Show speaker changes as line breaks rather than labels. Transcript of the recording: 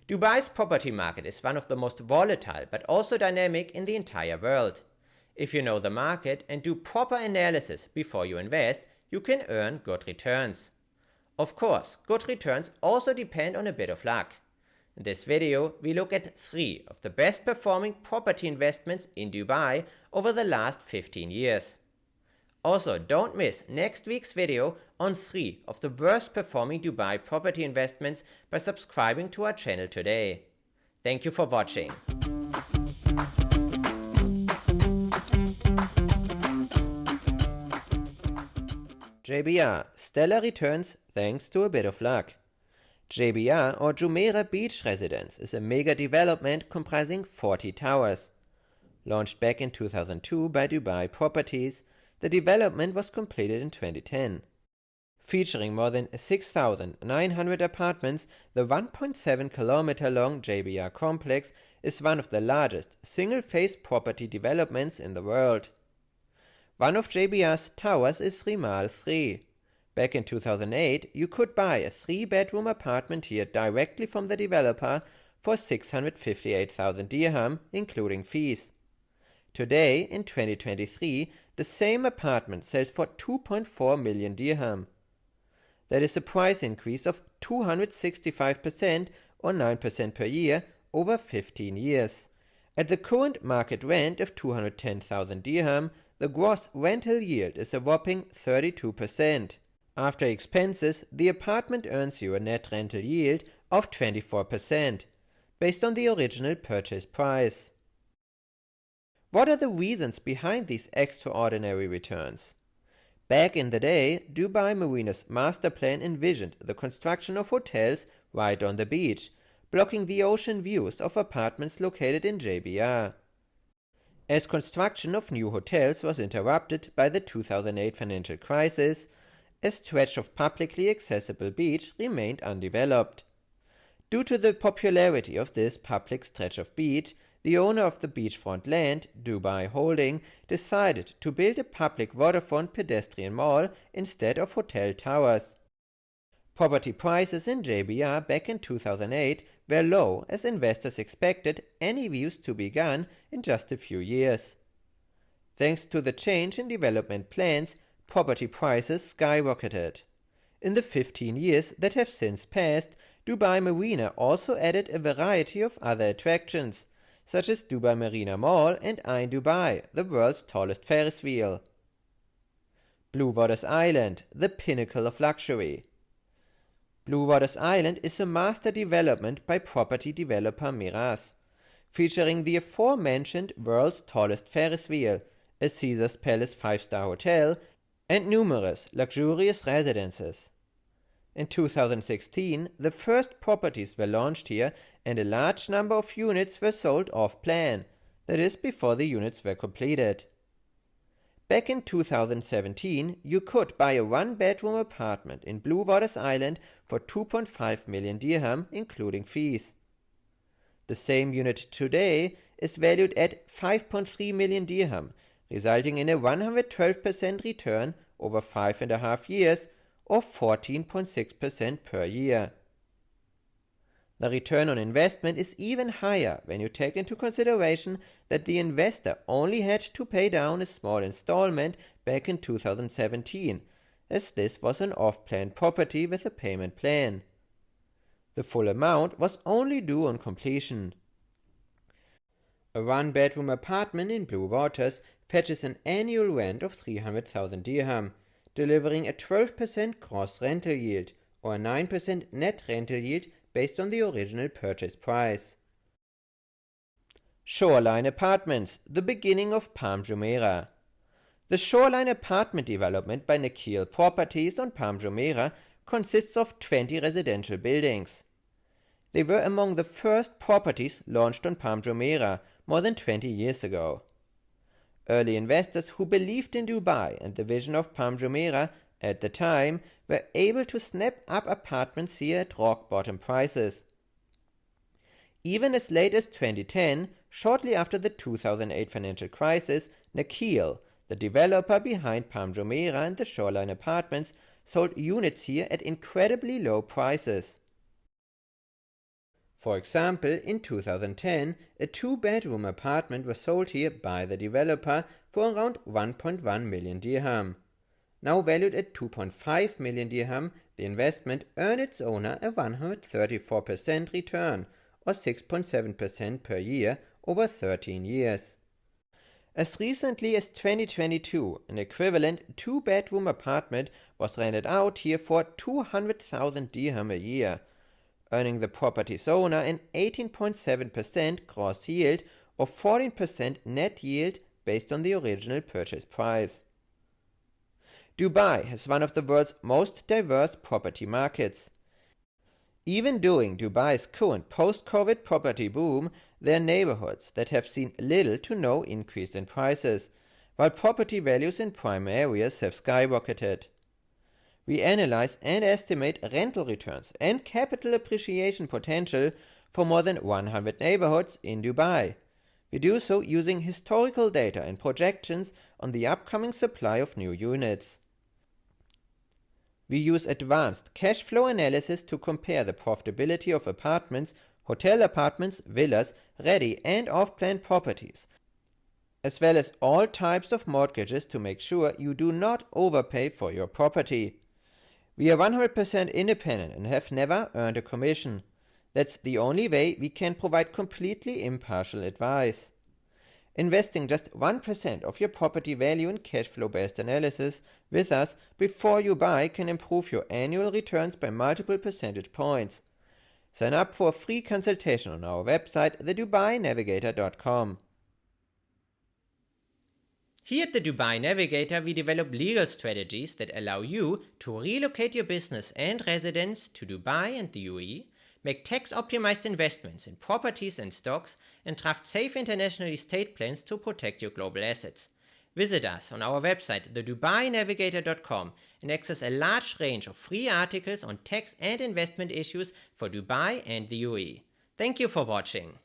Dubai's property market is one of the most volatile but also dynamic in the entire world. If you know the market and do proper analysis before you invest, you can earn good returns. Of course, good returns also depend on a bit of luck. In this video, we look at 3 of the best performing property investments in Dubai over the last 15 years. Also, don't miss next week's video on 3 of the worst performing Dubai property investments by subscribing to our channel today. Thank you for watching. JBR, stellar returns thanks to a bit of luck. JBR or Jumeirah Beach Residence is a mega development comprising 40 towers. Launched back in 2002 by Dubai Properties, the development was completed in 2010. Featuring more than 6,900 apartments, the 1.7 km long JBR complex is one of the largest single-phase property developments in the world. One of JBR's towers is Rimal 3. Back in 2008, you could buy a 3-bedroom apartment here directly from the developer for 658,000 dirham, including fees. Today, in 2023, the same apartment sells for 2.4 million dirham. That is a price increase of 265% or 9% per year over 15 years. At the current market rent of 210,000 dirham, the gross rental yield is a whopping 32%. After expenses, the apartment earns you a net rental yield of 24%, based on the original purchase price. What are the reasons behind these extraordinary returns? Back in the day, Dubai Marina's master plan envisioned the construction of hotels right on the beach, blocking the ocean views of apartments located in JBR. As construction of new hotels was interrupted by the 2008 financial crisis, a stretch of publicly accessible beach remained undeveloped. Due to the popularity of this public stretch of beach, the owner of the beachfront land, Dubai Holding, decided to build a public waterfront pedestrian mall instead of hotel towers. Property prices in JBR back in 2008 were low as investors expected any views to be gone in just a few years. Thanks to the change in development plans, property prices skyrocketed. In the 15 years that have since passed, Dubai Marina also added a variety of other attractions, such as Dubai Marina Mall and Ain Dubai, the world's tallest Ferris wheel. Bluewaters Island, the pinnacle of luxury. Bluewaters Island is a master development by property developer Miraz, featuring the aforementioned world's tallest Ferris wheel, a Caesars Palace 5-star hotel, and numerous luxurious residences. In 2016, the first properties were launched here and a large number of units were sold off-plan, that is, before the units were completed. Back in 2017, you could buy a 1-bedroom apartment in Bluewaters Island for 2.5 million dirham, including fees. The same unit today is valued at 5.3 million dirham, resulting in a 112% return over 5.5 years or 14.6% per year. The return on investment is even higher when you take into consideration that the investor only had to pay down a small installment back in 2017, as this was an off-plan property with a payment plan. The full amount was only due on completion. A 1-bedroom apartment in Bluewaters fetches an annual rent of 300,000 dirham, delivering a 12% gross rental yield or a 9% net rental yield based on the original purchase price. Shoreline Apartments, the beginning of Palm Jumeirah. The Shoreline apartment development by Pinnacle Properties on Palm Jumeirah consists of 20 residential buildings. They were among the first properties launched on Palm Jumeirah more than 20 years ago. Early investors who believed in Dubai and the vision of Palm Jumeirah at the time were able to snap up apartments here at rock-bottom prices. Even as late as 2010, shortly after the 2008 financial crisis, Pinnacle, the developer behind Palm Jumeirah and the Shoreline Apartments, sold units here at incredibly low prices. For example, in 2010, a 2-bedroom apartment was sold here by the developer for around 1.1 million dirham. Now valued at 2.5 million dirham, the investment earned its owner a 134% return, or 6.7% per year over 13 years. As recently as 2022, an equivalent 2-bedroom apartment was rented out here for 200,000 dirham a year, earning the property's owner an 18.7% gross yield or 14% net yield based on the original purchase price. Dubai has one of the world's most diverse property markets. Even during Dubai's current post-COVID property boom, there are neighborhoods that have seen little to no increase in prices, while property values in prime areas have skyrocketed. We analyze and estimate rental returns and capital appreciation potential for more than 100 neighborhoods in Dubai. We do so using historical data and projections on the upcoming supply of new units. We use advanced cash flow analysis to compare the profitability of apartments, hotel apartments, villas, ready and off-plan properties, as well as all types of mortgages to make sure you do not overpay for your property. We are 100% independent and have never earned a commission. That's the only way we can provide completely impartial advice. Investing just 1% of your property value in cash flow-based analysis with us before you buy can improve your annual returns by multiple percentage points. Sign up for a free consultation on our website, thedubainavigator.com. Here at the Dubai Navigator, we develop legal strategies that allow you to relocate your business and residence to Dubai and the UAE, make tax-optimized investments in properties and stocks, and draft safe international estate plans to protect your global assets. Visit us on our website, thedubainavigator.com, and access a large range of free articles on tax and investment issues for Dubai and the UAE. Thank you for watching.